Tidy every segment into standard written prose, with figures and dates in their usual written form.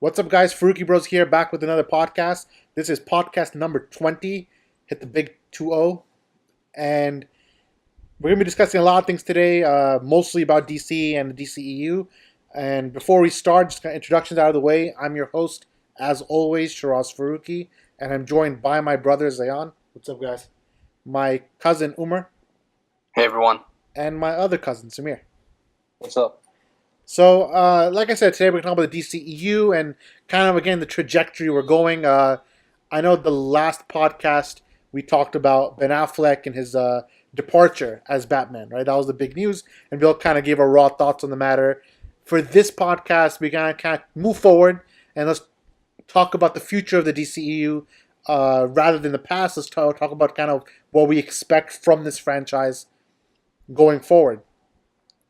What's up, guys? Farooqi Bros here, back with another podcast. This is podcast number 20. Hit the big 2-0. And we're going to be discussing a lot of things today, mostly about DC and the DCEU. And before we start, just kind of introductions out of the way. I'm your host, as always, Sheraz Farooqi. And I'm joined by my brother, Zayyan. What's up, guys? My cousin, Omer. Hey, everyone. And my other cousin, Samir. What's up? So, like I said, today we're talking about the DCEU and kind of, again, the trajectory we're going. I know the last podcast we talked about Ben Affleck and his departure as Batman, right? That was the big news, and Bill kind of gave our raw thoughts on the matter. For this podcast, we're going to kind of move forward, and let's talk about the future of the DCEU rather than the past. Let's talk about kind of what we expect from this franchise going forward.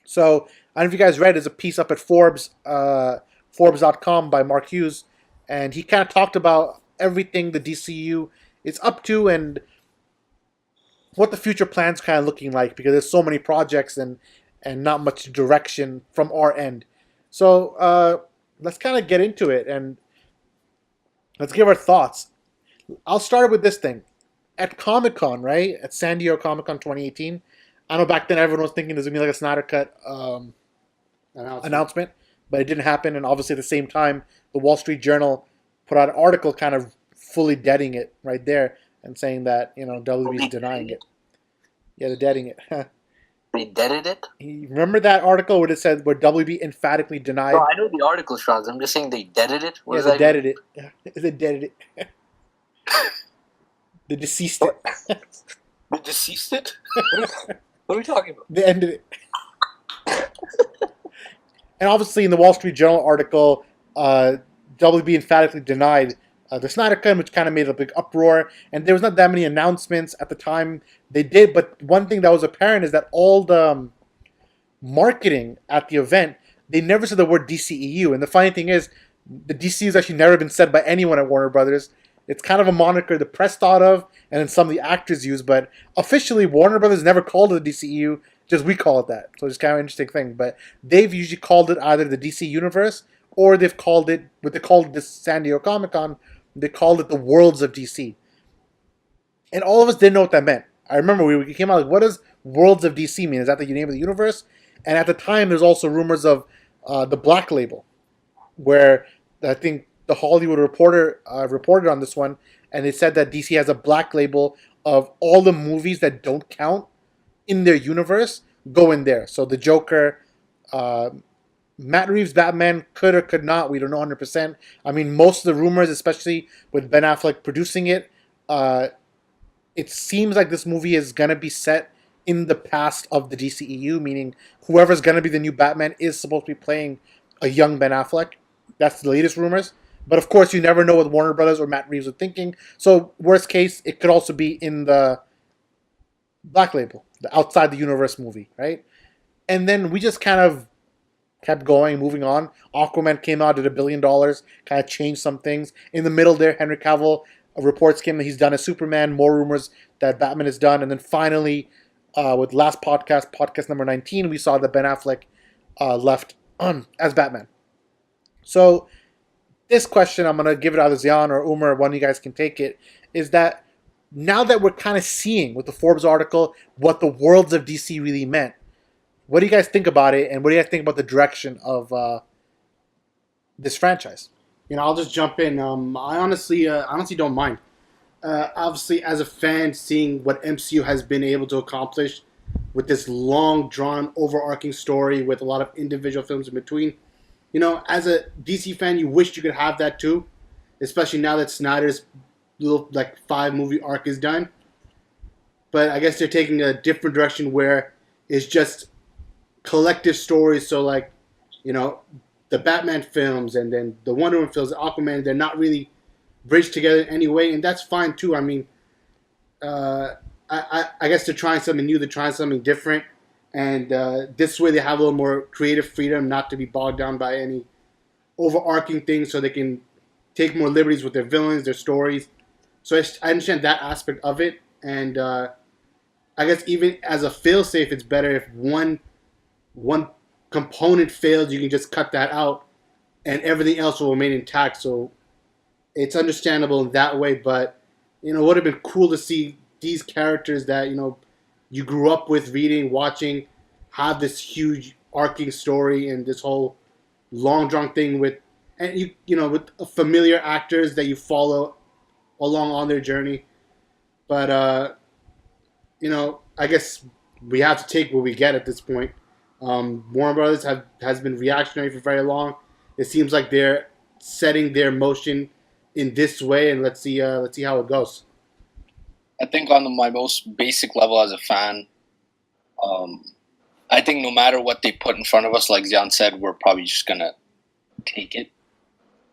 So, I don't know if you guys read, there's a piece up at Forbes, Forbes.com by Mark Hughes, and he kind of talked about everything the DCU is up to and what the future plans kind of looking like, because there's so many projects and not much direction from our end. So let's kind of get into it and let's give our thoughts. I'll start with this thing. At Comic-Con, right? At San Diego Comic-Con 2018, I know back then everyone was thinking there's going to be like a Snyder Cut announcement, but it didn't happen. And obviously at the same time, the Wall Street Journal put out an article kind of fully deading it right there and saying that, WB is denying it. Yeah, they're deading it. They deaded it? Remember that article where it said where WB emphatically denied? No, I know the article, Shraz. I'm just saying they deaded it. What they deaded it. Yeah, they deaded it. They deceased it. They deceased it? What are we talking about? They ended it. And obviously in the Wall Street Journal article, WB emphatically denied the Snyder Cut, which kind of made a big uproar. And there was not that many announcements at the time. They did, but one thing that was apparent is that all the marketing at the event, they never said the word DCEU. And the funny thing is, the DCEU has actually never been said by anyone at Warner Brothers. It's kind of a moniker the press thought of, and then some of the actors use, but officially Warner Brothers never called it the DCEU, just we call it that. So it's kind of an interesting thing. But they've usually called it either the DC Universe, or they've called it, what they called this San Diego Comic-Con, they called it the Worlds of DC. And all of us didn't know what that meant. I remember we came out like, what does Worlds of DC mean? Is that the name of the universe? And at the time, there's also rumors of the Black Label, where I think the Hollywood Reporter reported on this one, and they said that DC has a Black Label of all the movies that don't count in their universe go in there. So the Joker, Matt Reeves' Batman could or could not. We don't know 100%. I mean, most of the rumors, especially with Ben Affleck producing it, it seems like this movie is going to be set in the past of the DCEU, meaning whoever's going to be the new Batman is supposed to be playing a young Ben Affleck. That's the latest rumors. But of course, you never know what Warner Brothers or Matt Reeves are thinking. So, worst case, it could also be in the Black Label, the outside the universe movie, right? And then we just kind of kept going, moving on. Aquaman came out, did $1 billion, kind of changed some things. In the middle there, Henry Cavill, reports came that he's done as Superman, more rumors that Batman is done. And then finally, with last podcast number 19, we saw that Ben Affleck left as Batman. So, this question, I'm going to give it either Zayyan or Omer, one of you guys can take it, is that now that we're kind of seeing with the Forbes article what the Worlds of DC really meant, what do you guys think about it, and what do you guys think about the direction of this franchise? I'll just jump in. I honestly don't mind. Obviously, as a fan, seeing what MCU has been able to accomplish with this long, drawn, overarching story with a lot of individual films in between, as a DC fan, you wish you could have that too, especially now that Snyder's little 5-movie arc is done. But I guess they're taking a different direction where it's just collective stories. So the Batman films and then the Wonder Woman films, Aquaman, they're not really bridged together in any way, and that's fine too. I mean, I guess they're trying something new, they're trying something different. And this way they have a little more creative freedom not to be bogged down by any overarching things, so they can take more liberties with their villains, their stories. So I understand that aspect of it. And I guess even as a fail-safe, it's better if one component fails, you can just cut that out and everything else will remain intact. So it's understandable in that way. But it would have been cool to see these characters that you grew up with reading, watching, have this huge arcing story and this whole long drawn thing with, and with familiar actors that you follow along on their journey. But I guess we have to take what we get at this point. Warner Brothers has been reactionary for very long. It seems like they're setting their motion in this way, and let's see how it goes. I think on my most basic level as a fan, I think no matter what they put in front of us, like Zayyan said, we're probably just gonna take it.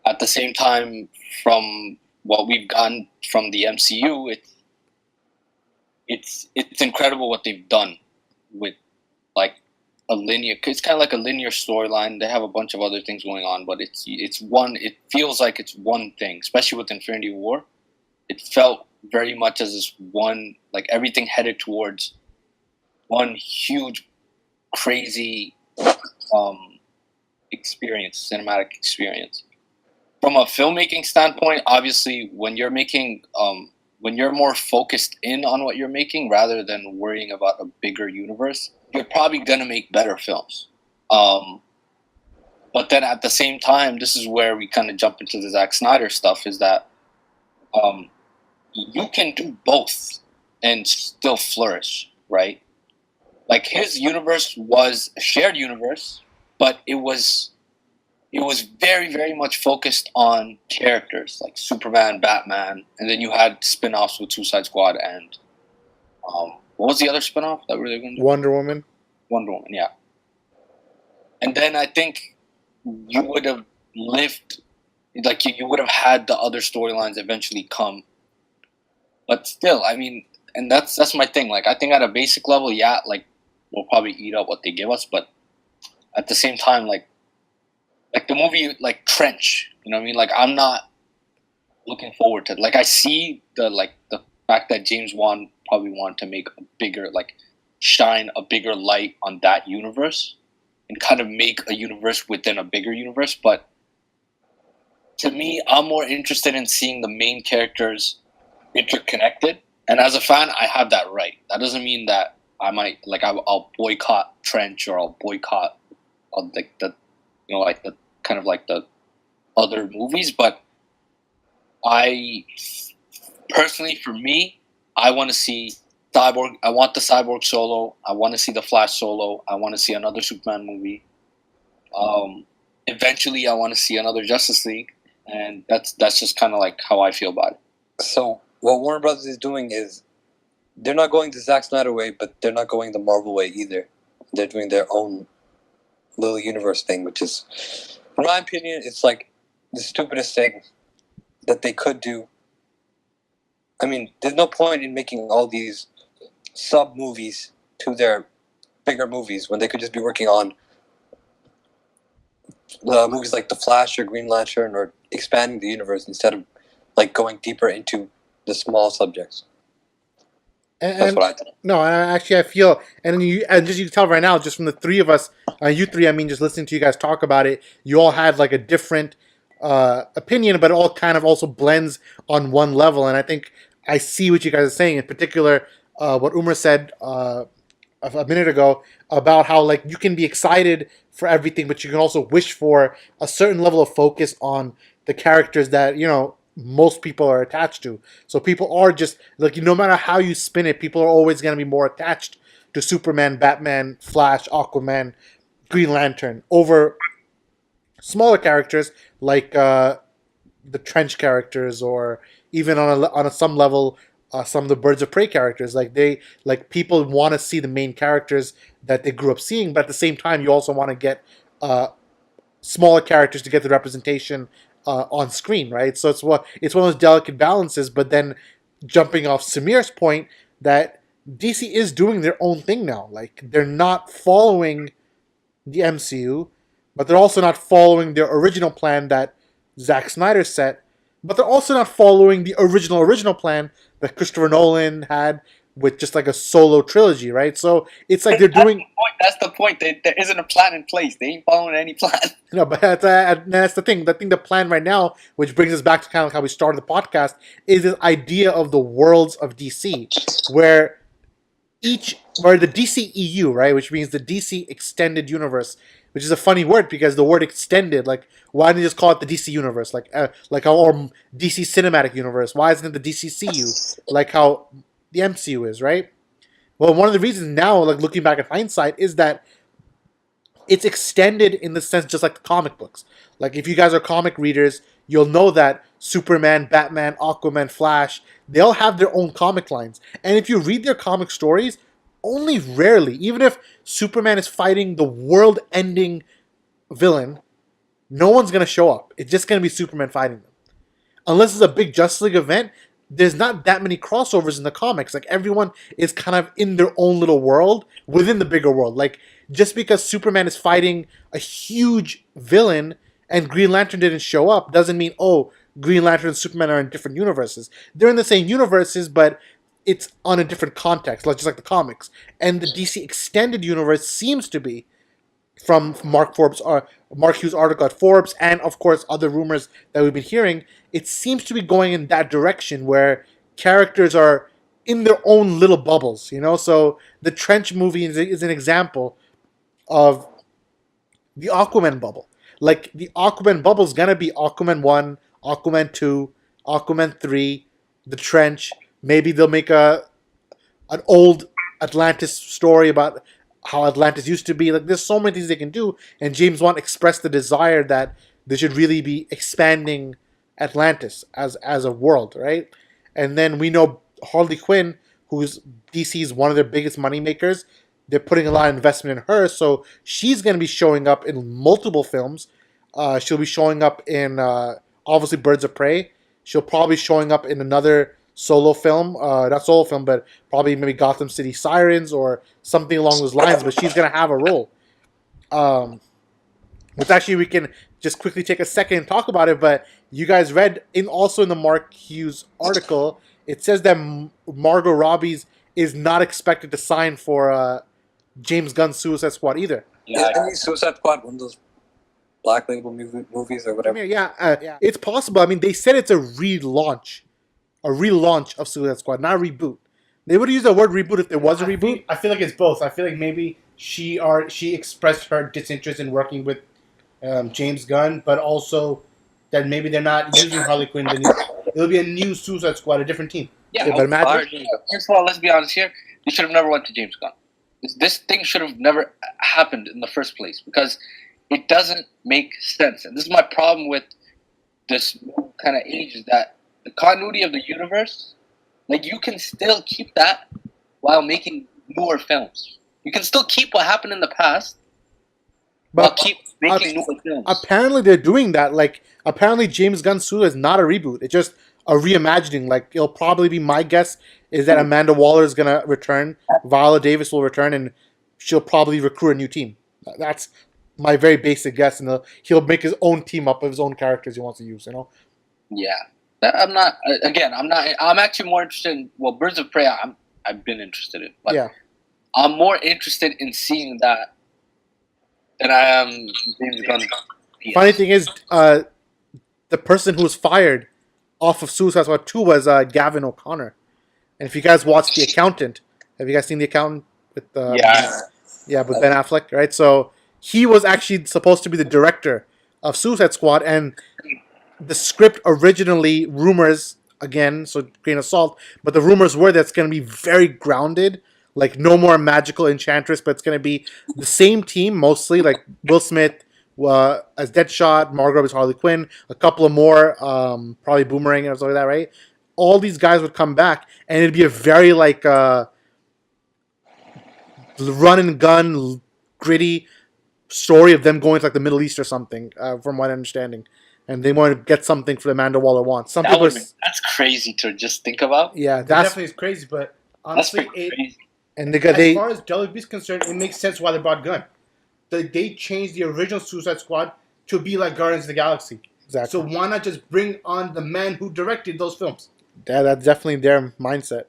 At the same time, from what we've gotten from the MCU, it's incredible what they've done with like a linear. It's kind of like a linear storyline. They have a bunch of other things going on, but it's one. It feels like it's one thing, especially with Infinity War. It felt very much as this one, like everything headed towards one huge, crazy experience, cinematic experience. From a filmmaking standpoint, obviously, when you're making, when you're more focused in on what you're making rather than worrying about a bigger universe, you're probably gonna make better films. But then at the same time, this is where we kind of jump into the Zack Snyder stuff. Is that you can do both and still flourish, right? Like his universe was a shared universe, but it was very, very much focused on characters like Superman, Batman, and then you had spin-offs with Suicide Squad and what was the other spin-off that we were going to do? Wonder Woman. Wonder Woman, yeah. And then I think you would have lived, like you would have had the other storylines eventually come. But still, I mean, and that's my thing. Like I think at a basic level, yeah, like we'll probably eat up what they give us, but at the same time, like the movie, like Trench, you know what I mean? Like I'm not looking forward to it. Like I see the fact that James Wan probably wanted to make a bigger, like shine a bigger light on that universe and kind of make a universe within a bigger universe. But to me, I'm more interested in seeing the main characters interconnected. And as a fan, I have that right. That doesn't mean that I might I'll boycott Trench or I'll boycott like the kind of like the other movies. But I personally, for me, I want to see Cyborg. I want the Cyborg solo. I want to see the Flash solo. I want to see another Superman movie. Eventually, I want to see another Justice League, and that's just kind of like how I feel about it. So what Warner Brothers is doing is they're not going the Zack Snyder way, but they're not going the Marvel way either. They're doing their own little universe thing, which is, in my opinion, it's like the stupidest thing that they could do. I mean, there's no point in making all these sub-movies to their bigger movies when they could just be working on movies like The Flash or Green Lantern or expanding the universe instead of like going deeper into the small subjects. That's what I think. No, actually, I feel, and you can tell right now, just from the three of us, you three, I mean, just listening to you guys talk about it, you all had like a different opinion, but it all kind of also blends on one level. And I think I see what you guys are saying. In particular, what Omer said a minute ago about how like you can be excited for everything, but you can also wish for a certain level of focus on the characters that most people are attached to. So people are just like, no matter how you spin it, people are always going to be more attached to Superman, Batman, Flash, Aquaman, Green Lantern over smaller characters like the Trench characters, or even on some level some of the Birds of Prey characters. Like people want to see the main characters that they grew up seeing, but at the same time you also want to get smaller characters to get the representation on screen, right? So it's one of those delicate balances. But then jumping off Samir's point, that DC is doing their own thing now. Like they're not following the MCU, but they're also not following their original plan that Zack Snyder set. But they're also not following the original plan that Christopher Nolan had with just like a solo trilogy, right? So it's like they're doing. That's the point. There isn't a plan in place. They ain't following any plan. No, but that's the thing. The plan right now, which brings us back to kind of how we started the podcast, is this idea of the worlds of DC, where the DCEU, right, which means the DC Extended Universe, which is a funny word because the word extended, like, why don't you just call it the DC Universe, like our DC Cinematic Universe? Why isn't it the DCCU, like how the MCU is, right? Well, one of the reasons now, like looking back at hindsight, is that it's extended in the sense just like the comic books. Like if you guys are comic readers, you'll know that Superman, Batman, Aquaman, Flash, they all have their own comic lines. And if you read their comic stories, only rarely, even if Superman is fighting the world-ending villain, no one's going to show up. It's just going to be Superman fighting them. Unless it's a big Justice League event, there's not that many crossovers in the comics. Like everyone is kind of in their own little world within the bigger world. Like just because Superman is fighting a huge villain and Green Lantern didn't show up doesn't mean, oh, Green Lantern and Superman are in different universes. They're in the same universes, but it's on a different context, like just like the comics. And the DC Extended Universe seems to be, from Mark Hughes' article at Forbes, and of course other rumors that we've been hearing, it seems to be going in that direction where characters are in their own little bubbles, you know? So the Trench movie is an example of the Aquaman bubble. Like, the Aquaman bubble is going to be Aquaman 1, Aquaman 2, Aquaman 3, the Trench. Maybe they'll make an old Atlantis story about how Atlantis used to be. Like, there's so many things they can do, and James Wan expressed the desire that they should really be expanding Atlantis as a world, right? And then we know Harley Quinn, who's DC's one of their biggest moneymakers. They're putting a lot of investment in her, so she's going to be showing up in multiple films. She'll be showing up in, obviously, Birds of Prey. She'll probably be showing up in another solo film, not solo film, but probably maybe Gotham City Sirens or something along those lines, but she's going to have a role. Which actually we can just quickly take a second and talk about it, but you guys read, also in the Mark Hughes article, it says that Margot Robbie is not expected to sign for James Gunn's Suicide Squad either. Yeah, I think Suicide Squad, one of those Black Label movies or whatever. Yeah, it's possible. I mean, they said it's a relaunch of Suicide Squad, not a reboot. They would use the word reboot if there was a reboot. I feel like it's both. I feel like maybe she expressed her disinterest in working with James Gunn, but also that maybe they're not using Harley Quinn. It'll be a new Suicide Squad, a different team. Yeah, but imagine. First of all, let's be honest here. They should have never went to James Gunn. This thing should have never happened in the first place because it doesn't make sense. And this is my problem with this kind of age, is that the continuity of the universe, like, you can still keep that while making newer films. You can still keep what happened in the past, but keep making newer films. Apparently they're doing that. Like, apparently James Gunn's Suicide is not a reboot. It's just a reimagining. Like, it'll probably be, my guess is that Amanda Waller is going to return, Viola Davis will return, and she'll probably recruit a new team. That's my very basic guess, and he'll make his own team up of his own characters he wants to use, you know? Yeah. I'm actually more interested in, well, Birds of Prey, I've been interested in, but yeah. I'm more interested in seeing that than I am James Gunn. Funny thing is, the person who was fired off of Suicide Squad 2 was Gavin O'Connor. And if you guys watched The Accountant, have you guys seen The Accountant with with Ben Affleck, right? So he was actually supposed to be the director of Suicide Squad, and the script originally, rumors, again, so grain of salt, but the rumors were that it's going to be very grounded, like no more magical enchantress, but it's going to be the same team mostly, like Will Smith as Deadshot, Margot Robbie as Harley Quinn, a couple of more, probably Boomerang and stuff like that, right? All these guys would come back, and it'd be a very like run and gun, gritty story of them going to like the Middle East or something, from my understanding. And they want to get something for Amanda Waller wants. That's crazy to just think about. Yeah, That definitely is crazy, but honestly, crazy. And as far as WB is concerned, it makes sense why they brought Gunn. They changed the original Suicide Squad to be like Guardians of the Galaxy. Exactly. So why not just bring on the man who directed those films? Yeah, that's definitely their mindset.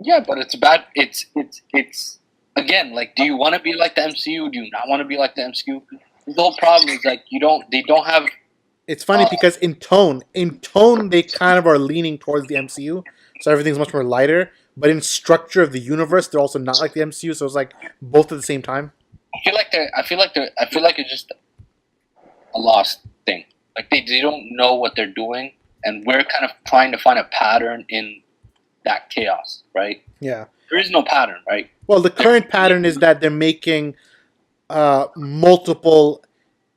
Yeah, but it's bad. It's again, like, do you want to be like the MCU? Do you not want to be like the MCU? The whole problem is like they don't have. It's funny because in tone, they kind of are leaning towards the MCU, so everything's much more lighter. But in structure of the universe, they're also not like the MCU, so it's like both at the same time. I feel like it's just a lost thing. Like they don't know what they're doing, and we're kind of trying to find a pattern in that chaos, right? Yeah. There is no pattern, right? Well, the current pattern is that they're making multiple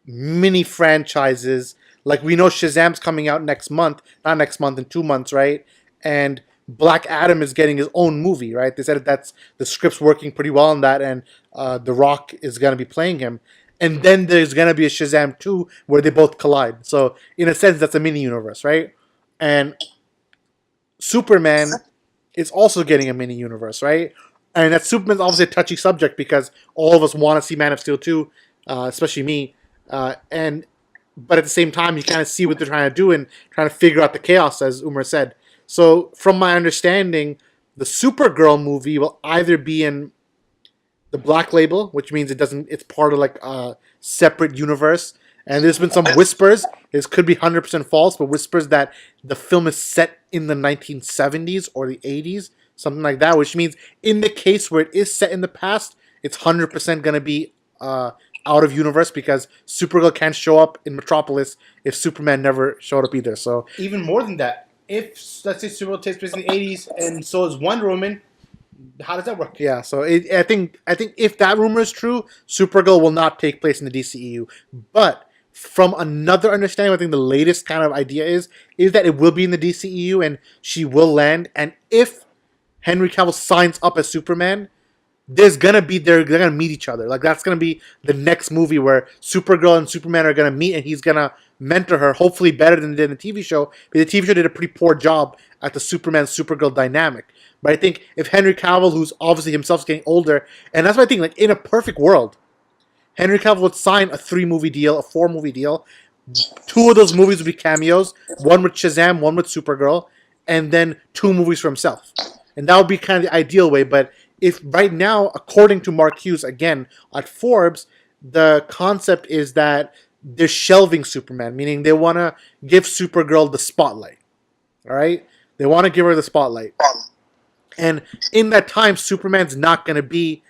mini franchises. Like we know Shazam's coming out next month, not next month, in 2 months, right? And Black Adam is getting his own movie, right? They said that's the script's working pretty well on that, and The Rock is going to be playing him. And then there's going to be a Shazam 2 where they both collide. So in a sense, that's a mini universe, right? And Superman is also getting a mini universe, right? And that Superman's obviously a touchy subject because all of us want to see Man of Steel 2, especially me. But at the same time, you kind of see what they're trying to do and trying to figure out the chaos, as Omer said. So, from my understanding, the Supergirl movie will either be in the Black Label, which means it's part of like a separate universe. And there's been some whispers, this could be 100% false, but whispers that the film is set in the 1970s or the 80s, something like that, which means in the case where it is set in the past, it's 100% going to be out of universe because Supergirl can't show up in Metropolis if Superman never showed up either. So Even more than that, if let's say Supergirl takes place in the 80s and so is Wonder Woman, how does that work? yeah, so I think if that rumor is true, Supergirl will not take place in the DCEU. But from another understanding, I think the latest kind of idea is that it will be in the DCEU and she will land. And if Henry Cavill signs up as Superman, they're gonna meet each other. Like that's gonna be the next movie where Supergirl and Superman are gonna meet, and he's gonna mentor her, hopefully better than the TV show. Because the TV show did a pretty poor job at the Superman Supergirl dynamic. But I think if Henry Cavill, who's obviously himself getting older, and that's what I think, like in a perfect world, Henry Cavill would sign a 3-movie deal, a 4-movie deal. 2 of those movies would be cameos. 1 with Shazam, 1 with Supergirl, and then 2 movies for himself. And that would be kind of the ideal way, but if right now, according to Mark Hughes, again, at Forbes, the concept is that they're shelving Superman, meaning they want to give Supergirl the spotlight. All right? They want to give her the spotlight. And in that time, Superman's not going to be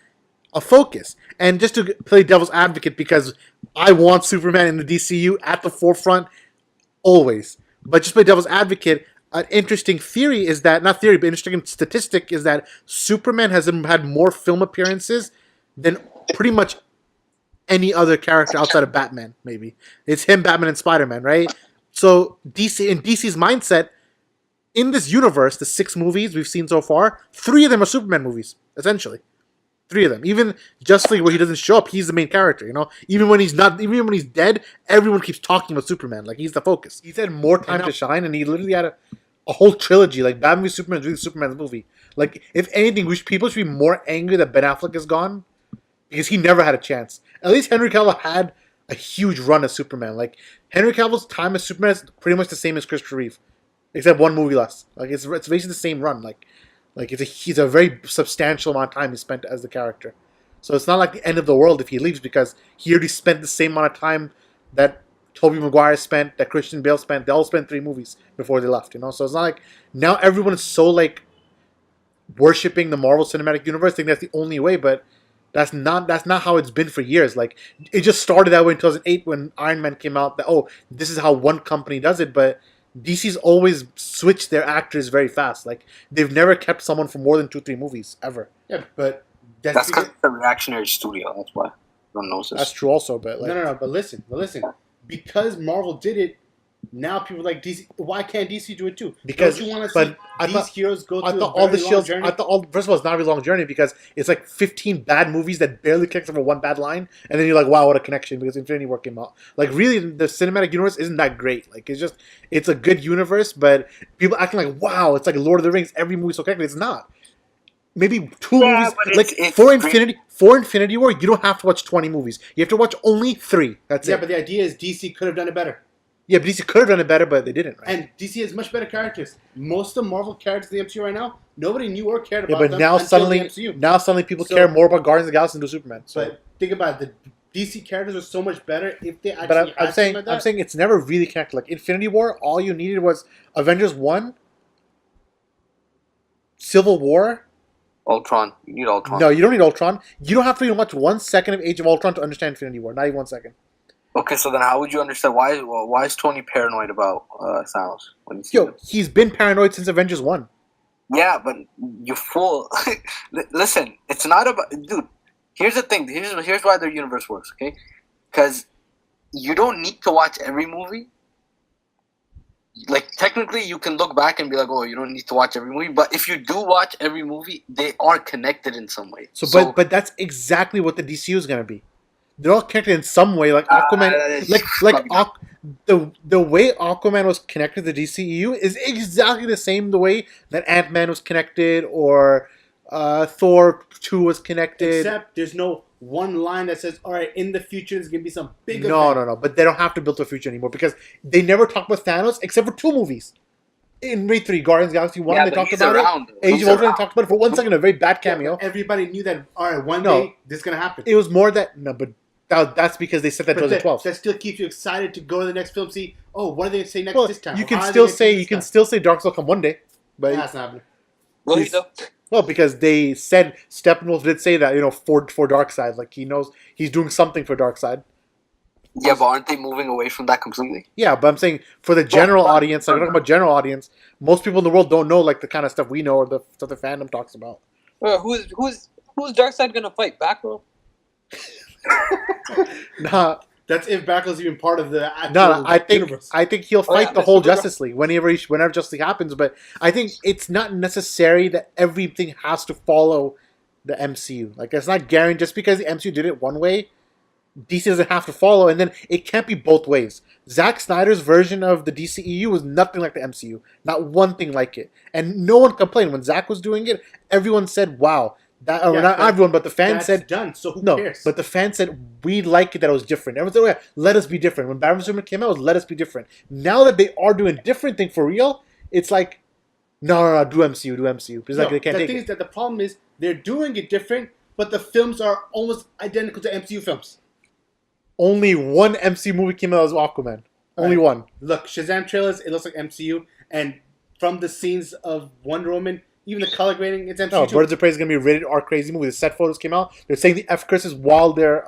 a focus. And just to play devil's advocate, because I want Superman in the DCU at the forefront always. But just play devil's advocate, an interesting theory is that, not theory, but interesting statistic is that Superman has had more film appearances than pretty much any other character outside of Batman, maybe. It's him, Batman, and Spider-Man, right? So in DC's mindset, in this universe, the 6 movies we've seen so far, 3 of them are Superman movies, essentially. 3 of them. Even Justice League, where he doesn't show up, he's the main character, you know? Even when he's dead, everyone keeps talking about Superman. Like, he's the focus. He's had more time to shine, and he literally had a whole trilogy. Like, Batman v Superman is really Superman's movie. Like, if anything, people should be more angry that Ben Affleck is gone, because he never had a chance. At least Henry Cavill had a huge run as Superman. Like, Henry Cavill's time as Superman is pretty much the same as Christopher Reeve, except 1 movie less. Like, it's basically the same run. Like he's a very substantial amount of time he spent as the character. So it's not like the end of the world if he leaves, because he already spent the same amount of time that Tobey Maguire spent, that Christian Bale spent. They all spent 3 movies before they left, you know? So it's not like now everyone is so, like, worshipping the Marvel Cinematic Universe. I think that's the only way, but that's not how it's been for years. Like, it just started that way in 2008 when Iron Man came out, that, oh, this is how one company does it, but DC's always switched their actors very fast. Like, they've never kept someone for more than 2-3 movies, ever. Yeah, but That's because it's a reactionary studio. That's why everyone knows this. That's true also, but like... No, but listen. Because Marvel did it, now people like DC. Why can't DC do it too? Because don't you want to see these heroes go through all the long shields. journey? First of all, it's not a really long journey because it's like 15 bad movies that barely connect over 1 bad line, and then you're like, wow, what a connection, because Infinity War came out. Like, really, the cinematic universe isn't that great. Like, it's a good universe, but people acting like, wow, it's like Lord of the Rings. Every movie's so connected. It's not. Maybe 2 movies. Like, for Infinity War, you don't have to watch 20 movies. You have to watch only 3. That's it. Yeah, but the idea is DC could have done it better. Yeah, but DC could have done it better, but they didn't, right? And DC has much better characters. Most of the Marvel characters in the MCU right now Nobody knew or cared Yeah, about but them now until suddenly, the MCU. now suddenly people So- care more about Guardians of the Galaxy than do Superman. So. But think about it. The DC characters are so much better if they actually But had I'm saying, something like that. I'm saying it's never really connected. Like Infinity War, all you needed was Avengers 1, Civil War. Ultron. You need Ultron. No, you don't need Ultron. You don't have to even watch 1 second of Age of Ultron to understand Infinity War. Not even 1 second. Okay, so then how would you understand why is Tony paranoid about Thanos when he sees Yo, him? he's been paranoid since Avengers 1. Yeah, but you fool. Listen, it's not about dude. Here's the thing. Here's why their universe works. Okay, because you don't need to watch every movie. Like technically, you can look back and be like, "Oh, you don't need to watch every movie." But if you do watch every movie, they are connected in some way. So, but that's exactly what the DCU is gonna be. They're all connected in some way. Like Aquaman, the way Aquaman was connected to the DCEU is exactly the same the way that Ant-Man was connected or Thor 2 was connected. Except there's no one line that says, "All right, in the future there's gonna be some big." No. But they don't have to build a future anymore because they never talked about Thanos except for 2 movies. In Raid 3, Guardians of the Galaxy 1, Yeah, they but talked he's about around, it. though. Age He's of Ultron around. talked about it for 1 second, a very bad cameo. Everybody knew that. All right, one No. day this is gonna happen. It was more but that's because they said that in But 2012. that still keeps you excited to go to the next film. See, oh, what are they gonna say next Well, this time? you Or can how are they still gonna do say this time? Dark Souls come one day, but That's not happening. Will you He's- though? well, because they said Steppenwolf did say that for Darkseid, like he knows he's doing something for Darkseid. Yeah, but aren't they moving away from that completely? Yeah, but I'm saying for the general audience, like we're talking about general audience, most people in the world don't know like the kind of stuff we know or the stuff the fandom talks about. Who's Darkseid gonna fight? Batgirl? Nah, That's if Batgirl's even part of the actual no, universe. I think he'll Oh, yeah, fight the Mr. whole Supergirl. Justice League whenever Justice League happens. But I think it's not necessary that everything has to follow the MCU. Like it's not guaranteed just because the MCU did it one way, DC doesn't have to follow, and then it can't be both ways. Zack Snyder's version of the DCEU was nothing like the MCU, not one thing like it, and no one complained when Zack was doing it. Everyone said, "Wow." That, or Yeah, not but everyone, but the fans That's said, done. So who no, cares? but the fans said we like it that it was different. Everyone said, "Oh, yeah, let us be different." When Batman vs Superman came out, it was let us be different. Now that they are doing different thing for real, it's like, no, do MCU. Because like they can't the take thing it. is that the problem is they're doing it different, but the films are almost identical to MCU films. Only one MCU movie came out as Aquaman. Only Right. one. Look, Shazam trailers, it looks like MCU, and from the scenes of Wonder Woman, even the color grading, it's MCU. No, too. Birds of Prey is gonna be a rated R crazy movie. The set photos came out. They're saying the F curses while they're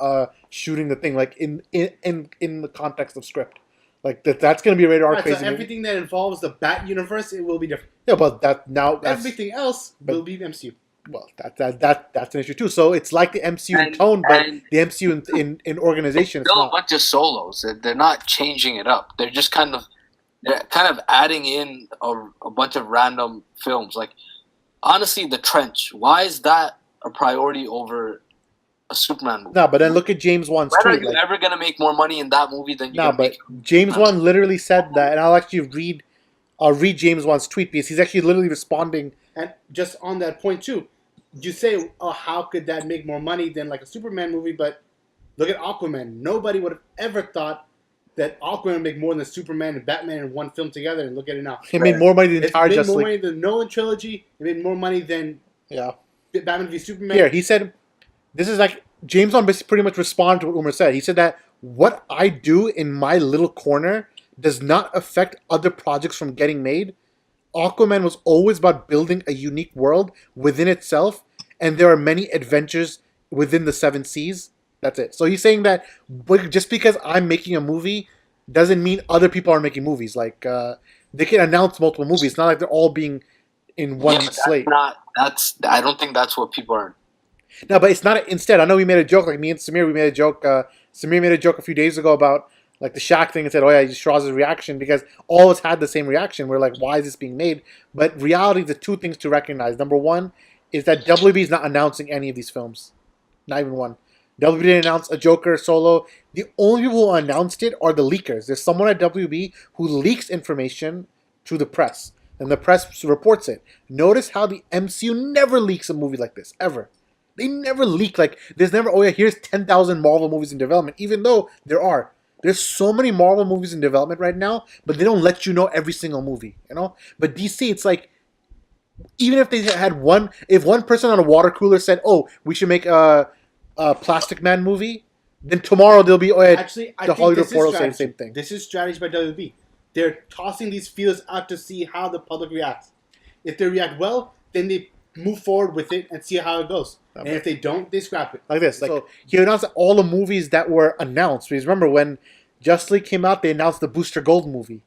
shooting the thing, like in the context of script. Like that's gonna be a rated R Right, crazy so movie. everything that involves the Bat universe, it will be different. Yeah, but that's Everything else but- will be MCU. well, that's an issue too. So it's like the MCU in And- tone, but and- the MCU in organization, it's Still a not. bunch of solos. They're not changing it up. They're just kind of adding in a bunch of random films. Like honestly, The Trench. Why is that a priority over a Superman movie? No, but then look at James Wan's When are tweet. you Like, ever gonna make more money in that movie than you no, can but make? James Wan literally said that, and I'll read James Wan's tweet because he's actually literally responding. And just on that point too, you say, "Oh, how could that make more money than like a Superman movie?" But look at Aquaman. Nobody would have ever thought that Aquaman would make more than Superman and Batman in one film together. And look at it now. He made more money than the It's entire made Justice more League. money than the Nolan trilogy. It made more money than Yeah. Batman v Superman. Here, he said, this is like, James Wan pretty much responded to what Omer said. He said that what I do in my little corner does not affect other projects from getting made. Aquaman was always about building a unique world within itself, and there are many adventures within the seven seas. That's it. So he's saying that just because I'm making a movie doesn't mean other people are making movies. Like, they can announce multiple movies. It's not like they're all being in one Yeah, but slate. I don't think that's what people are. No, but it's not. Instead, I know we made a joke. Like me and Samir, we made a joke. Samir made a joke a few days ago about like the Shaq thing and said, "Oh yeah, Shiraz's reaction," because all of us had the same reaction. We're like, "Why is this being made?" But reality, the two things to recognize. Number one is that WB is not announcing any of these films, not even one. WB didn't announce a Joker solo. The only people who announced it are the leakers. There's someone at WB who leaks information to the press, and the press reports it. Notice how the MCU never leaks a movie like this ever. They never leak. Like, there's never, oh yeah, here's 10,000 Marvel movies in development, even though there are. There's so many Marvel movies in development right now, but they don't let you know every single movie, you know? But DC, it's like, Even if they had if one person on a water cooler said, "Oh, we should make a Plastic Man movie," then tomorrow they'll be. Oh, yeah, Actually, I the think Hollywood this is Reporter will say the strategy. same thing. This is strategy by WB. They're tossing these feelers out to see how the public reacts. If they react well, then they move forward with it and see how it goes. Okay. And if they don't, they scrap it. Like this. Like, so he announced all the movies that were announced. Because remember when Justice League came out, they announced the Booster Gold movie,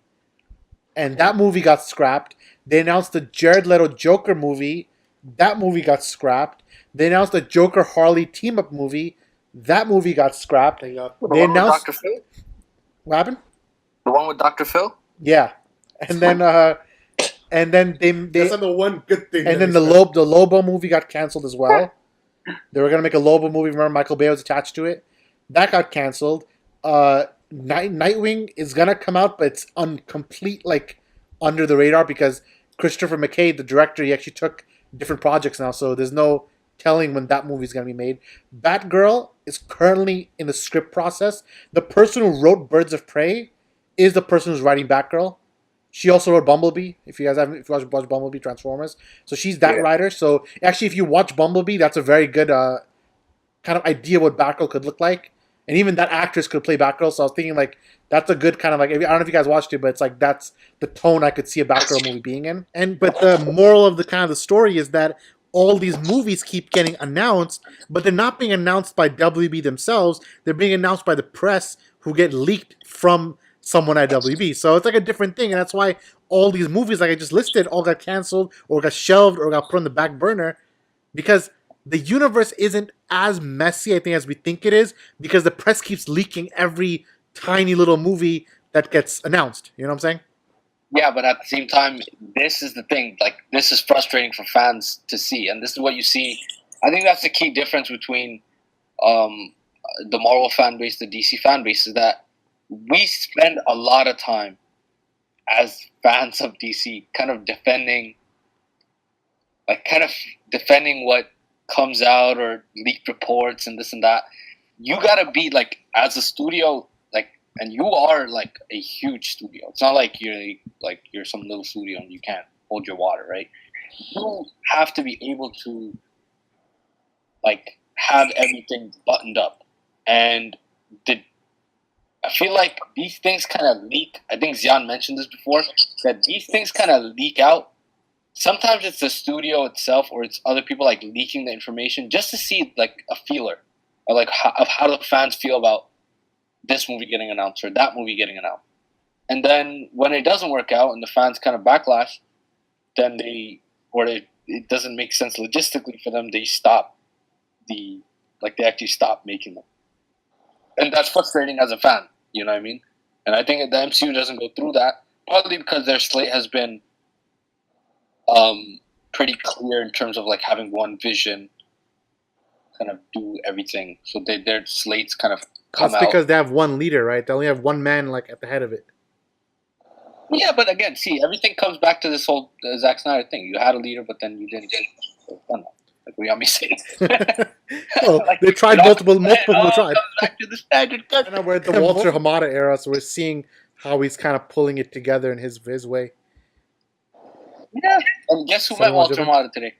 and that movie got scrapped. They announced the Jared Leto Joker movie. That movie got scrapped. They announced the Joker Harley team up movie. That movie got scrapped. They got The They one with announced Dr. Phil? what happened? The one with Dr. Phil? Yeah, and then they that's not the one good thing. and that then they scrapped. the Lobo movie got canceled as well. They were gonna make a Lobo movie. Remember, Michael Bay was attached to it. That got canceled. Nightwing is gonna come out, but it's complete like under the radar because Christopher McKay, the director, he actually took different projects now, so there's no telling when that movie is gonna be made. Batgirl is currently in the script process. The person who wrote Birds of Prey is the person who's writing Batgirl. She also wrote Bumblebee. If you watch Bumblebee Transformers, so she's that writer. So actually, if you watch Bumblebee, that's a very good kind of idea what Batgirl could look like, and even that actress could play Batgirl. So I was thinking like that's a good kind of like I don't know if you guys watched it, but it's like that's the tone I could see a Batgirl movie being in. But the moral of the kind of the story is that all these movies keep getting announced, but they're not being announced by WB themselves. They're being announced by the press who get leaked from someone at WB. So it's like a different thing, and that's why all these movies, like I just listed, all got canceled or got shelved or got put on the back burner because the universe isn't as messy, I think, as we think it is because the press keeps leaking every tiny little movie that gets announced. You know what I'm saying? Yeah, but at the same time, this is the thing. Like, this is frustrating for fans to see, and this is what you see. I think that's the key difference between the Marvel fan base, the DC fan base, is that we spend a lot of time as fans of DC kind of defending what comes out or leaked reports and this and that. You gotta be like, as a studio, like, and you are like a huge studio. It's not like you're some little studio and you can't hold your water, right? You have to be able to like have everything buttoned up, and I feel like these things kind of leak. I think Zayyan mentioned this before, that these things kind of leak out. Sometimes it's the studio itself or it's other people like leaking the information just to see like a feeler or like how the fans feel about this movie getting announced or that movie getting announced. And then when it doesn't work out and the fans kind of backlash, then it doesn't make sense logistically for them. They actually stop making them. And that's frustrating as a fan, you know what I mean? And I think the MCU doesn't go through that, partly because their slate has been pretty clear in terms of like having one vision, kind of do everything. So their slates kind of come That's out. because they have one leader, right? They only have one man like at the head of it. Yeah, but again, see, everything comes back to this whole Zack Snyder thing. You had a leader, but then you didn't get it. Like we always say. Well, Like, they tried multiple people tried. Back to the standard cut. And we're at the Walter Hamada era, so we're seeing how he's kind of pulling it together in his way. Yeah, and guess who met Someone Walter did it?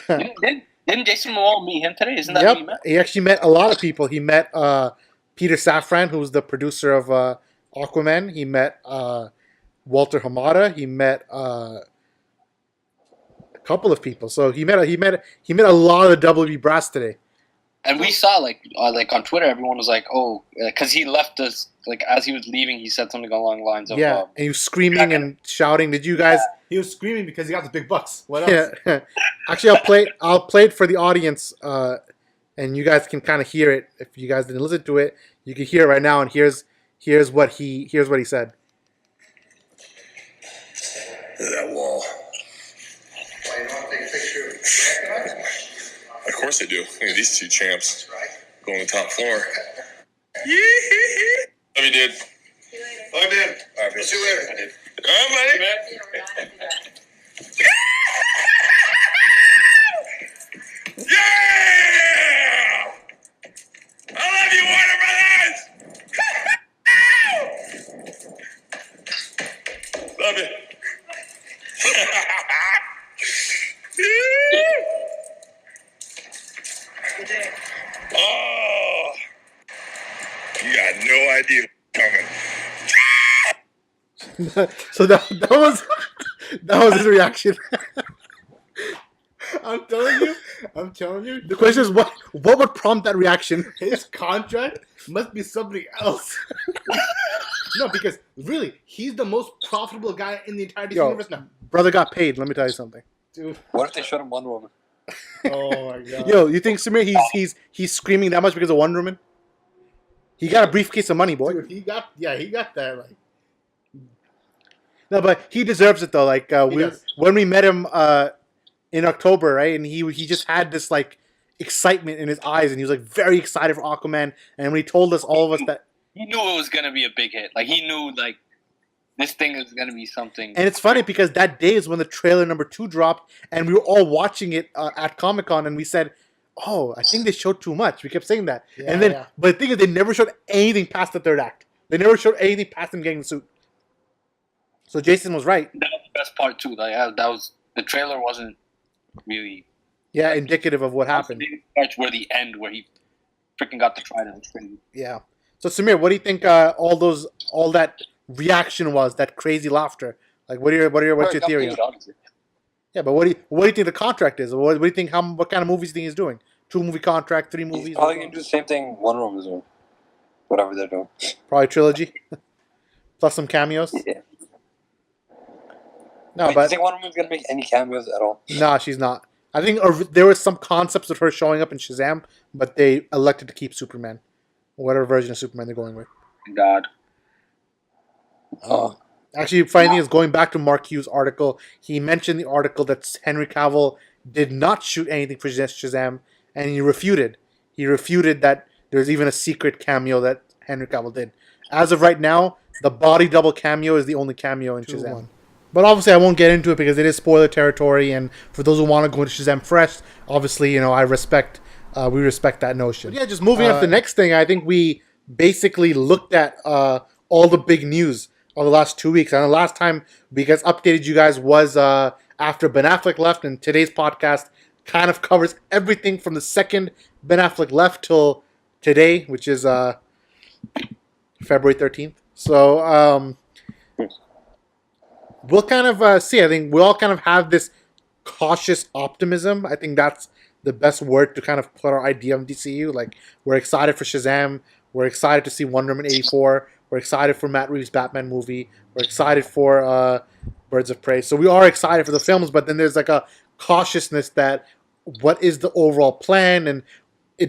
Hamada today? Didn't Jason Momoa meet him today? Isn't that who he Yep, met? he actually met a lot of people. He met Peter Safran, who's the producer of Aquaman. He met Walter Hamada. He met a couple of people. So he met a lot of the WB brass today. And we saw like on Twitter, everyone was like, "Oh," because he left us like as he was leaving. He said something along the lines of, Yeah, and he was screaming and shouting. Did you guys? He was screaming because he got the big bucks. What else? Yeah. Actually, I'll play it for the audience, and you guys can kind of hear it. If you guys didn't listen to it, you can hear it right now. And here's what he said. That wall. Why you don't want to take a picture? Of course I do. Look at these two champs. Go on the top floor. Love you, dude. Love you, dude. All right, see you later. I did. All right, buddy. Yeah! I love you, Warner Brothers! Love you. So that was his reaction. I'm telling you. The question is, what would prompt that reaction? His contract must be somebody else. No, because really, he's the most profitable guy in the entire DC Yo, universe now. brother got paid. Let me tell you something. Dude. What if they showed him Wonder Woman? Oh my god. Yo, you think Samir he's screaming that much because of Wonder Woman? He got a briefcase of money, boy. Dude, he got that like. No, but he deserves it though. Like does. when we met him in October, right? And he just had this like excitement in his eyes, and he was like very excited for Aquaman. And when he told us all of us that, He knew it was gonna be a big hit. Like he knew like this thing is gonna be something. and it's funny because that day is when the trailer number 2 dropped, and we were all watching it at Comic-Con, and we said, "Oh, I think they showed too much." We kept saying that, Yeah, and then yeah. but the thing is, they never showed anything past the third act. They never showed anything past him getting the suit. So Jason was right. That was the best part too. Like that was the trailer wasn't really Yeah, indicative of what happened. The parts were the end where he freaking got the trident. It's crazy. Yeah. So Samir, what do you think? All that reaction was, that crazy laughter. Like, what's your theory? Yeah, but what do you think the contract is? What do you think? What kind of movies do you think he's doing? 2-movie contract, 3 movies? He's probably gonna do the same thing Wonder Woman's doing. Whatever they're doing. Probably trilogy, plus some cameos. Yeah. No, Wait, do you but think Wonder Woman's gonna make any cameos at all? nah, she's not. I think there were some concepts of her showing up in Shazam, but they elected to keep Superman, whatever version of Superman they're going with. God. Oh. Actually, funny thing is, going back to Mark Hughes' article, he mentioned the article that Henry Cavill did not shoot anything for Shazam, and he refuted. He refuted that there's even a secret cameo that Henry Cavill did. As of right now, the body double cameo is the only cameo in Shazam. But obviously, I won't get into it because it is spoiler territory, and for those who want to go into Shazam fresh, obviously, we respect that notion. But yeah, just moving on to the next thing, I think we basically looked at all the big news of the last 2 weeks. And the last time we guys updated you guys was after Ben Affleck left, and today's podcast kind of covers everything from the second Ben Affleck left till today, which is February 13th. So we'll kind of see. I think we all kind of have this cautious optimism. I think that's the best word to kind of put our idea on DCU. Like, we're excited for Shazam. We're excited to see Wonder Woman 84. We're excited for Matt Reeves' Batman movie. We're excited for Birds of Prey. So we are excited for the films, but then there's like a cautiousness that what is the overall plan, and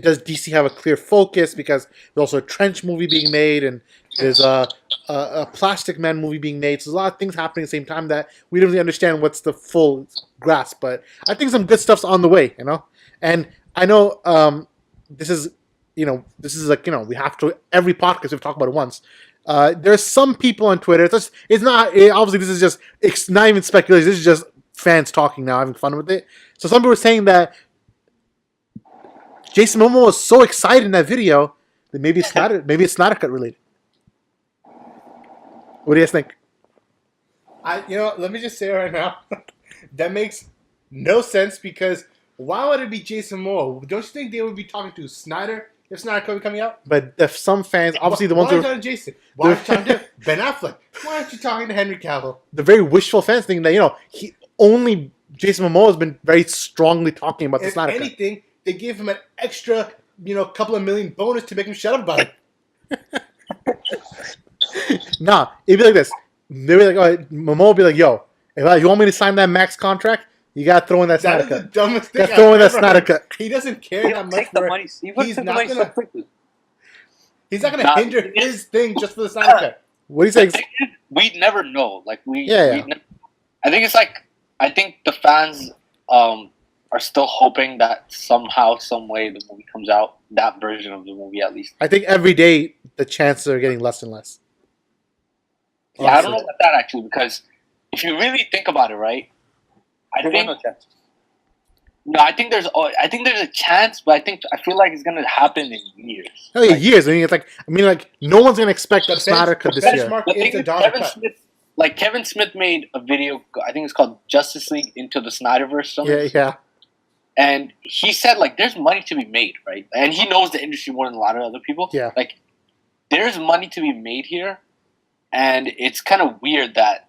does DC have a clear focus, because there's also a Trench movie being made, and there's a Plastic Man movie being made. So there's a lot of things happening at the same time that we don't really understand what's the full grasp. But I think some good stuff's on the way, And I know this is like, we have to, every podcast we've talked about it once. There's some people on Twitter. It's not obviously this is just, it's not even speculation. This is just fans talking now, having fun with it. So some people were saying that Jason Momoa was so excited in that video that maybe it's Snyder Cut related. What do you guys think? Let me just say right now, that makes no sense, because why would it be Jason Momoa? Don't you think they would be talking to Snyder if Snyder Cut coming out? But if some fans, obviously the ones why who are you talking to Jason? Why aren't you talking to Ben Affleck? Why aren't you talking to Henry Cavill? the very wishful fans think that Jason Momoa has been very strongly talking about the If Snyder Cut. anything, they gave him an extra, couple of million bonus to make him shut up about it. Nah, it'd be like this. They'd be like, Momoa would be like, yo, if you want me to sign that max contract, you gotta throw in that That Snyder is the Cut. dumbest thing. Gotta throw in I've that ever Snyder heard. Cut. He doesn't care that much Take the for money. it. He would He's take the not money so gonna. quickly. He's not gonna Nah, hinder his thing just for the Snyder Cut. What do you say? We'd never know. Like Yeah. I think it's like, I think the fans are still hoping that somehow, some way, the movie comes out, that version of the movie at least. I think every day the chances are getting less and less. Yeah, I don't know about that actually, because if you really think about it, right? I think there's a chance, but I feel like it's gonna happen in years. Oh yeah, years. No one's gonna expect that Snyder Cut this year. benchmark The thing is the is, dollar cut. Kevin Smith made a video. I think it's called Justice League Into the Snyderverse. Yeah. And he said, like, there's money to be made, right? And he knows the industry more than a lot of other people. Yeah. Like, there's money to be made here. and it's kind of weird that.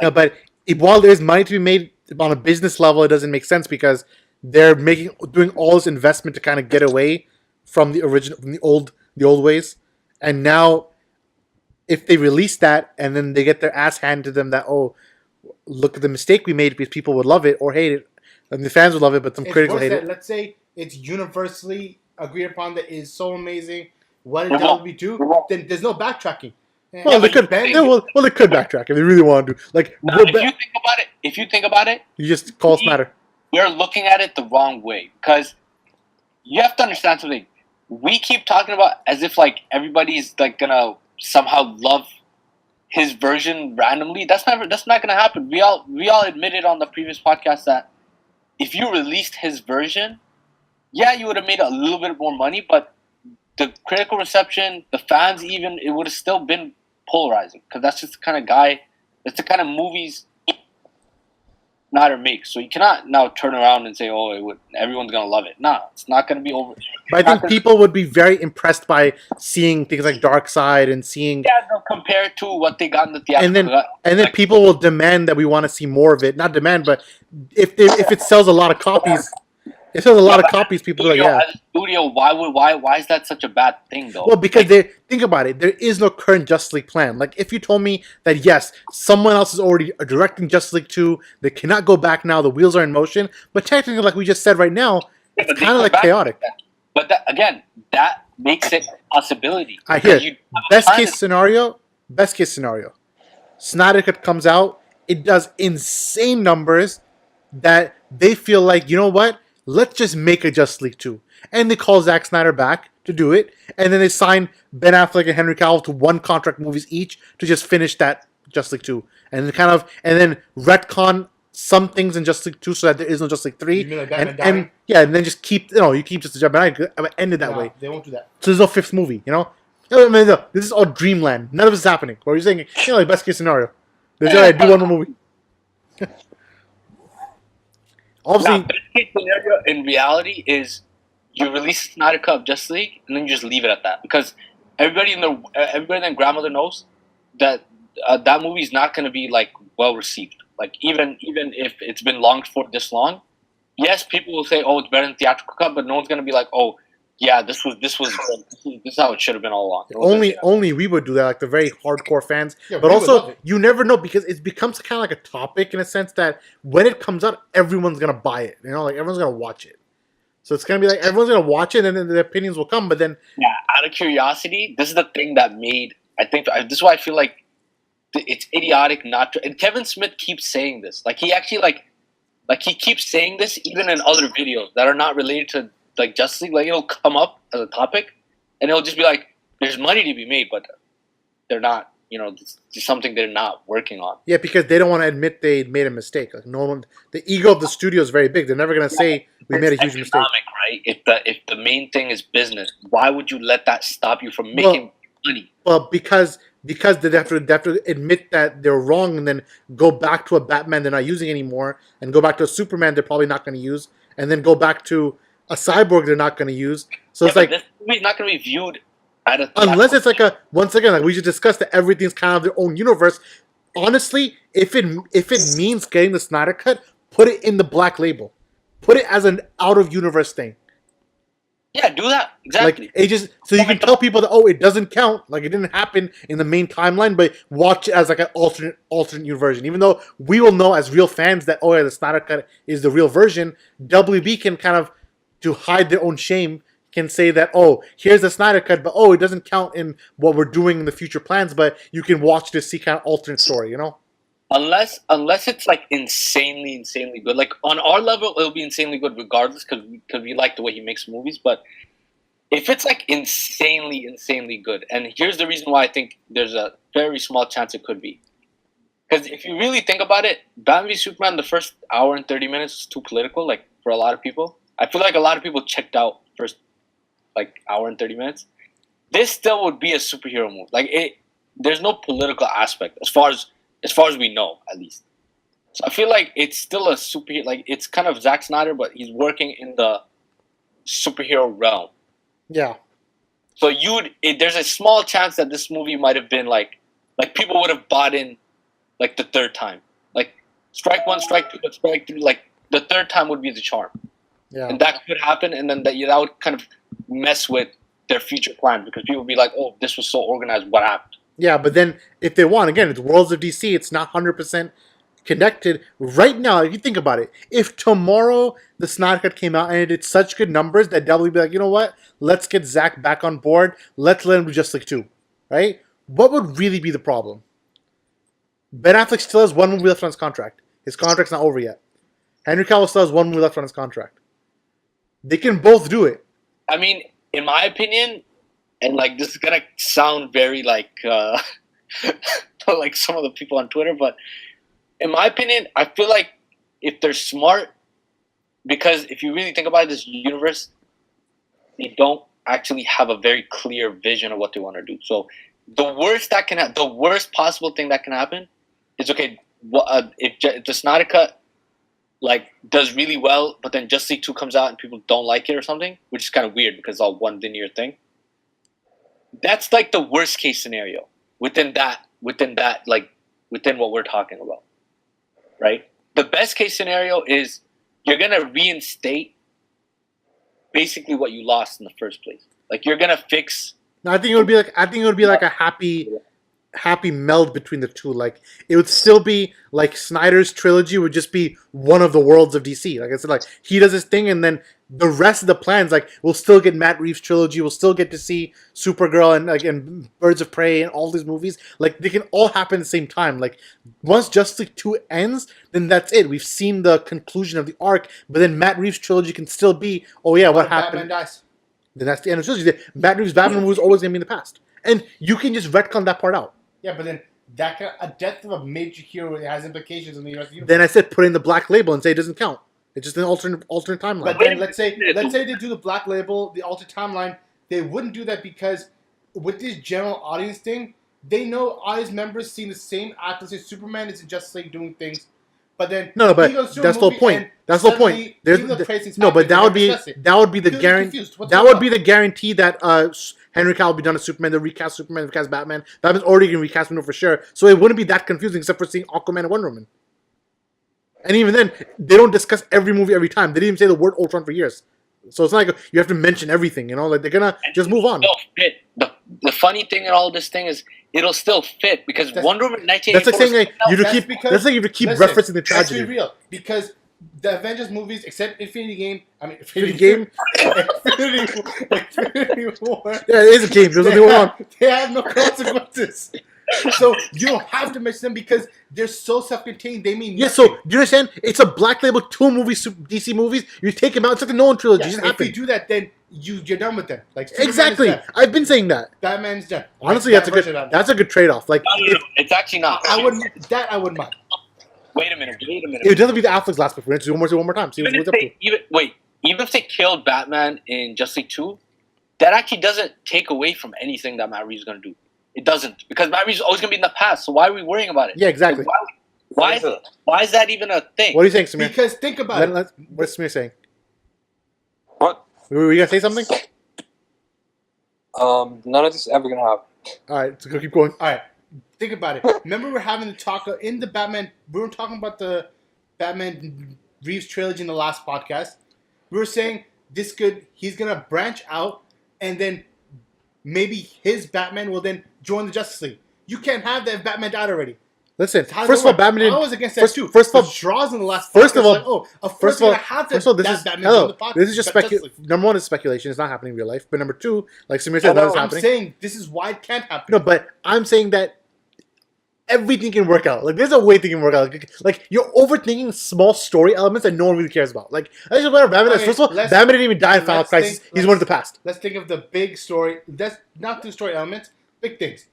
No, but while there's money to be made on a business level, it doesn't make sense because they're doing all this investment to kind of get away from the original, from the old ways, and now if they release that and then they get their ass handed to them that, oh, look at the mistake we made, because people would love it or hate it, and the fans would love it, but some critics will hate it. Let's say it's universally agreed upon that is so amazing. What did WB do? Then there's no backtracking. Well, they could. They could backtrack if they really want to. Like, if you think about it, you just call Snyder. We're looking at it the wrong way because you have to understand something. We keep talking about as if like everybody's like gonna somehow love his version randomly. That's not gonna happen. We all admitted on the previous podcast that if you released his version, yeah, you would have made a little bit more money, but the critical reception, the fans, even it would have still been polarizing because that's just the kind of guy, that's the kind of movies Snyder makes. So you cannot now turn around and say, "Oh, everyone's gonna love it." Nah, it's not gonna be over. But I think people would be very impressed by seeing things like Dark Side and seeing. Yeah, they'll compare to what they got in the theatrical. And then people will demand that we want to see more of it. Not demand, but if it sells a lot of copies. It sells a lot of copies. People are like, yeah. As a studio, why is that such a bad thing, though? Well, because think about it. There is no current Justice League plan. Like, if you told me that, yes, someone else is already directing Justice League 2, they cannot go back now, the wheels are in motion, but technically, like we just said right now, it's kind of like chaotic. But that makes it a possibility. I hear. Best case scenario, Snyder Cut comes out, it does insane numbers that they feel like, you know what? Let's just make a Justice League 2. And they call Zack Snyder back to do it. And then they sign Ben Affleck and Henry Cavill to one contract movies each to just finish that Justice League 2. And then retcon some things in Justice League 2 so that there is no Justice League 3. You mean like and then just keep, you keep just the Batman. I end it that way. They won't do that. So there's no fifth movie, I mean, no, this is all dreamland. None of this is happening. What are you saying? Like best case scenario. There's do one more movie. Obviously, best case scenario in reality is you release Snyder Cut of Justice League and then you just leave it at that because everybody and their grandmother knows that that movie is not going to be like well received. Like even if it's been longed for this long, yes, people will say, "Oh, it's better than theatrical cut," but no one's going to be like, "Oh, yeah, this is how it should have been all along." Only we would do that, like the very hardcore fans. Yeah, but also, you never know because it becomes kind of like a topic in a sense that when it comes out, everyone's gonna buy it. Like everyone's gonna watch it. So it's gonna be like everyone's gonna watch it, and then the opinions will come. But then, yeah, out of curiosity, this is the thing that made. I think this is why I feel like it's idiotic not to. And Kevin Smith keeps saying this. Like he actually like he keeps saying this even in other videos that are not related to. Like Justice League, like it'll come up as a topic, and it'll just be like, "There's money to be made, but they're not. It's something they're not working on." Yeah, because they don't want to admit they made a mistake. Like no one, the ego of the studio is very big. They're never gonna say we made a huge mistake. Right? If the main thing is business, why would you let that stop you from making money? Well, because they have to admit that they're wrong, and then go back to a Batman they're not using anymore, and go back to a Superman they're probably not going to use, and then go back to a Cyborg they're not going to use. So it's like this movie's not going to be viewed unless it's like once again, like we just discussed, that everything's kind of their own universe. Honestly, if it means getting the Snyder Cut, put it in the Black Label, put it as an out of universe thing. Yeah, do that exactly. Like it just so you can tell people that it doesn't count, like it didn't happen in the main timeline, but watch it as like an alternate version. Even though we will know as real fans that the Snyder Cut is the real version, WB can kind of, to hide their own shame, can say that, here's the Snyder Cut, but it doesn't count in what we're doing in the future plans, but you can watch to see kind of alternate story, Unless it's like insanely good. Like on our level, it'll be insanely good regardless because we like the way he makes movies. But if it's like insanely good, and here's the reason why I think there's a very small chance it could be. Because if you really think about it, Batman v Superman, the first hour and 30 minutes is too political, like for a lot of people. I feel like a lot of people checked out first like hour and 30 minutes. This still would be a superhero movie. Like there's no political aspect as far as we know, at least. So I feel like it's still a superhero. Like it's kind of Zack Snyder, but he's working in the superhero realm. Yeah. So there's a small chance that this movie might have been like like people would have bought in like the third time. Like strike one, strike two, strike three. Like the third time would be the charm, and that could happen, and then that would kind of mess with their future plans because people would be like, "Oh, this was so organized. What happened?" Yeah, but then if they want, again, it's Worlds of DC. It's not 100% connected. Right now, if you think about it, if tomorrow the Snyder Cut came out and it did such good numbers that W would be like, you know what? Let's get Zack back on board. Let's let him do Justice League 2. Right? What would really be the problem? Ben Affleck still has one movie left on his contract. His contract's not over yet. Henry Cavill still has one movie left on his contract. They can both do it. I mean, in my opinion, and like this is gonna sound very like like some of the people on Twitter, but in my opinion, I feel like if they're smart, because if you really think about this universe, they don't actually have a very clear vision of what they want to do. So the worst possible thing that can happen is if the Snyder Cut like does really well, but then Justice League 2 comes out and people don't like it or something, which is kind of weird because it's all one linear thing. That's like the worst case scenario within what we're talking about, right? The best case scenario is you're gonna reinstate basically what you lost in the first place. Like you're gonna fix. No, I think it would be like a happy meld between the two. Like it would still be like Snyder's trilogy would just be one of the worlds of DC. Like I said, like he does his thing, and then the rest of the plans, like we'll still get Matt Reeves' trilogy. We'll still get to see Supergirl and Birds of Prey and all these movies. Like they can all happen at the same time. Like once Justice League 2 ends, then that's it. We've seen the conclusion of the arc. But then Matt Reeves' trilogy can still be, oh yeah, what happened? Batman dies. Then that's the end of the trilogy. Matt Reeves' Batman movie is always going to be in the past, and you can just retcon that part out. Yeah, but then a death of a major hero has implications in the universe. Then I said put in the black label and say it doesn't count. It's just an alternate timeline. But then let's say they do the black label, the alternate timeline. They wouldn't do that because with this general audience thing, they know audience members seeing the same actors as Superman is in Justice League doing things. But then but that's the whole point. That's the whole point. But that would be the guarantee. That would be the guarantee that Henry Cavill will be done as Superman. They'll recast Superman. They'll recast Batman. Batman's already going to recast for sure. So it wouldn't be that confusing except for seeing Aquaman and Wonder Woman. And even then, they don't discuss every movie every time. They didn't even say the word Ultron for years. So it's not like you have to mention everything, you know? Like they're gonna just move on. Fit. The funny thing in all this thing is it'll still fit because Wonder Woman 1984. That's like saying you have to keep referencing the tragedy. Let's be real, because the Avengers movies, except Infinity War. Yeah, it is a game. There's nothing wrong. They have no consequences. So you don't have to mention them because they're so self-contained. They mean nothing. Yeah. So do you understand? It's a black label 2 movies, DC movies. You take them out. It's like the Nolan trilogy. Yeah, if you do that, then you're done with them. Like exactly. I've been saying that. Batman's done. Honestly, that's a good trade-off. Like no, it's actually not. I wouldn't mind. Wait a minute. It doesn't be the Affleck's last performance. Do one more time. See what's up to. Even if they killed Batman in Justice League 2, that actually doesn't take away from anything that Matt Reeves is going to do. It doesn't, because Matt Reeves is always going to be in the past. So why are we worrying about it? Yeah, exactly. Why is that even a thing? What are you saying, Samir? Because think about it. What's Samir saying? What? Were you gonna say something? None of this is ever gonna happen. All right, so keep going. All right, think about it. Remember, we're having the talk in the Batman. We were talking about the Batman Reeves trilogy in the last podcast. We were saying he's gonna branch out, and then maybe his Batman will then join the Justice League. You can't have that if Batman died already. Listen, first of all, Batman didn't. I was against that too. First of all, Sheraz in the last. First of all, this is just speculation. Number one is speculation. It's not happening in real life. But number two, like Samir said, that is happening. I'm saying this is why it can't happen. No, but I'm saying that everything can work out. Like there's a way things can work out. Like you're overthinking small story elements that no one really cares about. Like I just whatever Batman. First of all, Batman didn't even die in Final Crisis. He's one of the past. Let's think of the big story. That's not the story elements. Big things.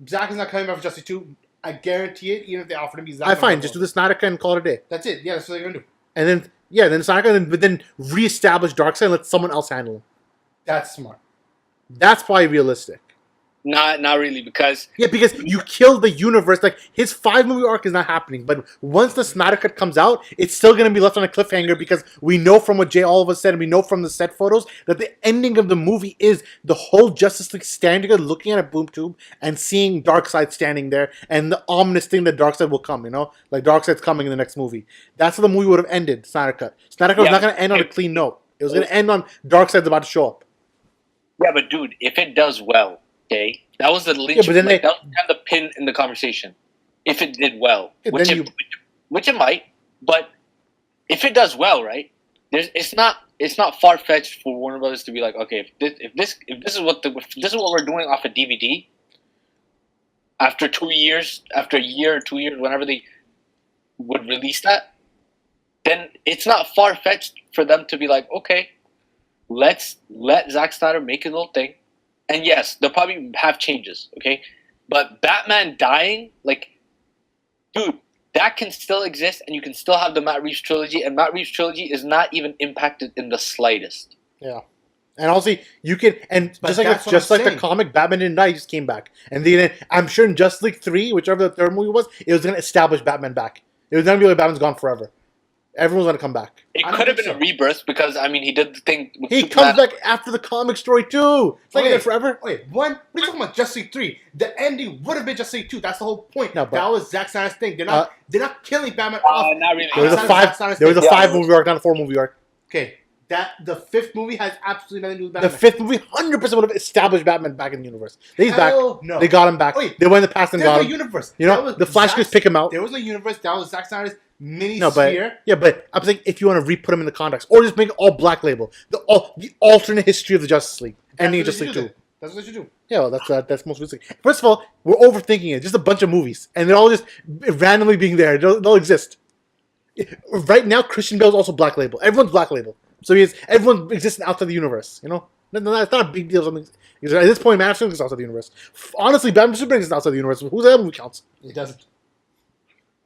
Zack is not coming back for Justice 2. I guarantee it. Even if they offered him, he's not. Fine. Just do the Snyder Cut and call it a day. That's it. Yeah, that's what they're gonna do. And then Snyder Cut, but then reestablish Darkseid and let someone else handle him. That's smart. That's probably realistic. Not really, because Yeah, because you killed the universe. Like, his 5-movie arc is not happening. But once the Snyder Cut comes out, it's still going to be left on a cliffhanger because we know from what Jay all of us said, and we know from the set photos, that the ending of the movie is the whole Justice League standing there looking at a boom tube and seeing Darkseid standing there and the ominous thing that Darkseid will come, Like, Darkseid's coming in the next movie. That's how the movie would have ended, Snyder Cut. Snyder Cut was not going to end on a clean note. It was going to end on Darkseid's about to show up. yeah, but dude, if it does well, okay, that was the lynch. Yeah, but then that was kind of the pin in the conversation. If it did well, Yeah, which it might, but if it does well, right? It's not far fetched for Warner Brothers to be like, okay, if this is what we're doing off a DVD, after a year or 2 years, whenever they would release that, then it's not far fetched for them to be like, okay, let's let Zack Snyder make his little thing. And yes, they'll probably have changes, okay? But Batman dying, like, dude, that can still exist, and you can still have the Matt Reeves trilogy, and Matt Reeves trilogy is not even impacted in the slightest. Yeah. And also, you can, and But just like the comic, Batman didn't die, he just came back. And then I'm sure in Justice League 3, whichever the third movie was, it was going to establish Batman back. It was going to be like Batman's gone forever. Everyone's going to come back. It could have been a rebirth because, I mean, he did the thing with He Superman. comes back after the comic story, too. It's like that forever. Wait, what are you talking about? Justice League 3. The ending would have been Justice League 2. That's the whole point. No, but- that was Zack Snyder's thing. They're not killing Batman off. Not really. There was a outside of Zack Snyder's there was a thing. 5-movie arc, not a 4-movie arc. Okay, that the 5th movie has absolutely nothing to do with The Batman. 5th movie 100% would have established Batman back in the universe. He's Hell back. no. They got him back. Wait, They went in the past and There's got no him. universe. You That know, was the Flash could Zack's- pick him out. There was no universe. That was Zack Snyder's mini No, but sphere. yeah, but I'm saying if you want to re-put him in the context, or just make it all Black Label, the alternate history of the Justice League, ending That's Justice what League you 2. do. That's what you do. Yeah, well, that's most realistic. First of all, we're overthinking it. Just a bunch of movies, and they're all just randomly being there. They'll exist. Right now, Christian Bale's also Black Label. Everyone's Black Label, so everyone exists outside the universe. No, it's not a big deal. Something at this point, Man of Steel is outside the universe. Honestly, Batman Superman is outside the universe. Who's the other movie counts? It doesn't.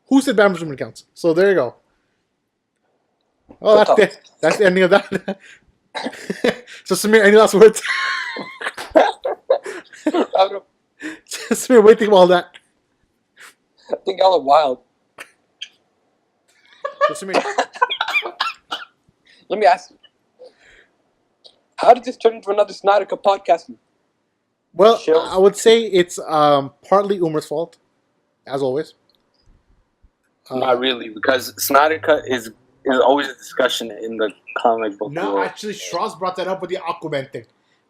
Who said Batman Superman counts? So there you go. Oh, that's the ending of that. So Samir, any last words? Samir, what do you think of all that? I think y'all are wild. So Samir, Let me ask you. How did this turn into another Snyder Cut podcast? well, Chills. I would say it's partly Omer's fault, as always. Not really, because Snyder Cut is always a discussion in the comic book No, world. actually, Schroz brought that up with the Aquaman thing.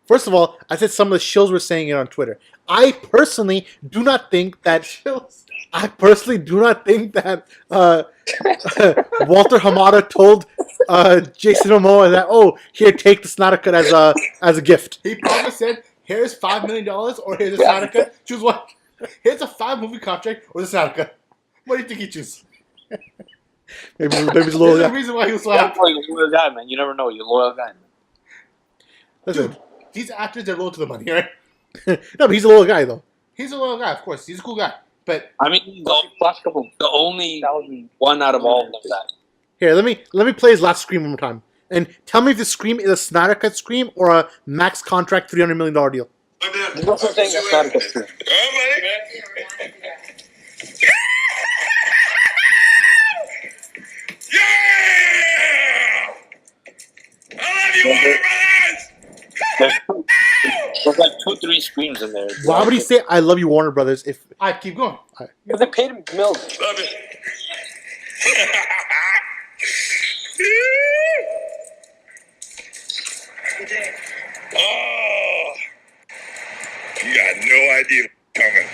First of all, I said some of the shills were saying it on Twitter. I personally do not think that. Walter Hamada told Jason Momoa that, oh, here, take the Snyder Cut as a gift. He probably said, "Here's $5 million, or here's a Snyder Cut. Choose one. Here's a 5-movie contract, or the Snyder Cut. What do you think he chooses?" Maybe it's a There's little. a reason why he was so Yeah, happy. you're a loyal guy, man. You never know. You're a loyal guy. Man. Listen, Dude, these actors are loyal to the money, right? no, but he's a little guy though. He's a loyal guy, of course. He's a cool guy. But I mean, the only one out of all of that. Here, let me play his last scream one more time, and tell me if the scream is a Snyder Cut scream or a max contract $300 million deal. There's no such thing as Snyder Cut. Too. Yeah! I love you, Warner Brothers! There's like 2-3 screams in there. Why would he say "I love you, Warner Brothers"? If I keep going. Because they paid him millions. Love it. Oh, you got no idea what's coming.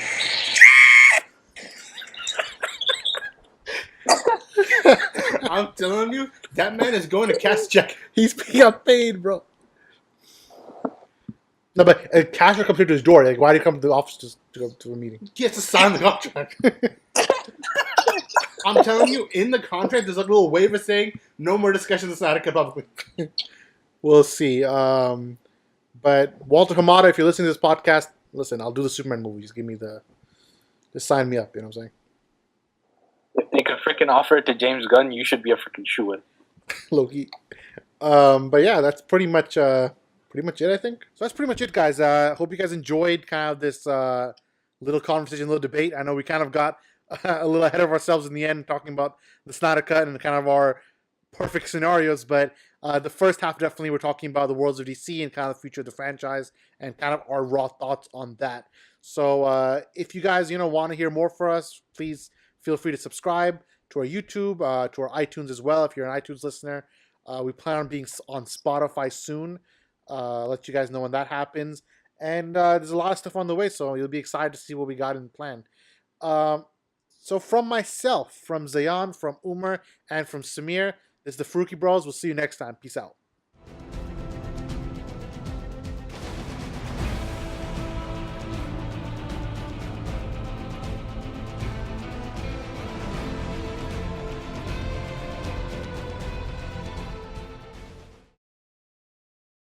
I'm telling you, that man is going to cash a check. he got paid, bro. No, but a cashier comes to his door. Like, why do you come to the office to go to a meeting? He has to sign the contract. I'm telling you, in the contract, there's like a little waiver saying no more discussions of Snyder Cut publicly. We'll see. But Walter Hamada, if you're listening to this podcast, listen, I'll do the Superman movie. Just sign me up. You know what I'm saying? If they could freaking offer it to James Gunn, you should be a freaking shoo-in. Loki. But yeah, that's pretty much pretty much it, I think. So that's pretty much it, guys. Hope you guys enjoyed kind of this little conversation, little debate. I know we kind of got a little ahead of ourselves in the end, talking about the Snyder Cut and kind of our perfect scenarios, but the first half definitely we're talking about the worlds of DC and kind of the future of the franchise and kind of our raw thoughts on that. So if you guys want to hear more from us, please feel free to subscribe to our YouTube, to our iTunes as well. If you're an iTunes listener, we plan on being on Spotify soon. Let you guys know when that happens. And there's a lot of stuff on the way, so you'll be excited to see what we got in plan. So from myself, from Zayyan, from Omer, and from Samir, this is the Farooqi Bros. We'll see you next time. Peace out.